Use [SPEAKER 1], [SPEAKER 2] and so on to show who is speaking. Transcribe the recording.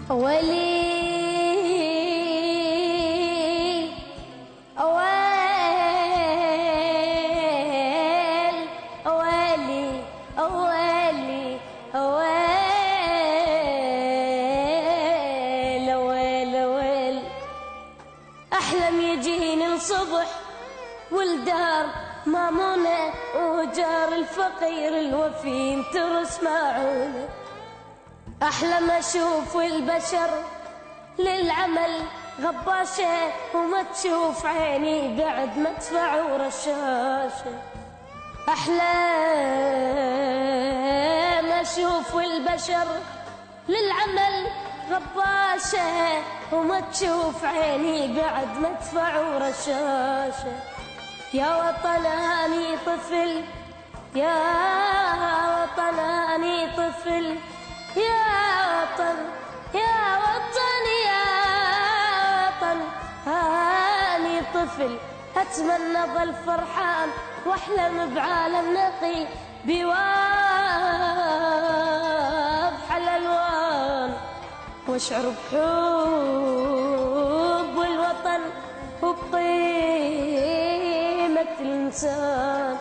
[SPEAKER 1] ولي أويل أويلي أويلي أويل أويل أويل أحلم يجيني الصبح والدار مامونة وجار الفقير الوفي ينترس معونه. أحلم أشوف البشر للعمل غباشة وما تشوف عيني بعد مدفع ورشاشة. أحلم أشوف البشر للعمل غباشة وما تشوف عيني بعد مدفع ورشاشة. يا وطن أني طفل، يا وطن أني طفل، يا وطن يا وطن يا وطن أني طفل. أتمنى ظل فرحان وأحلم بعالم نقي بواضح الألوان، وأشعر بحب الوطن وبقيمة الإنسان.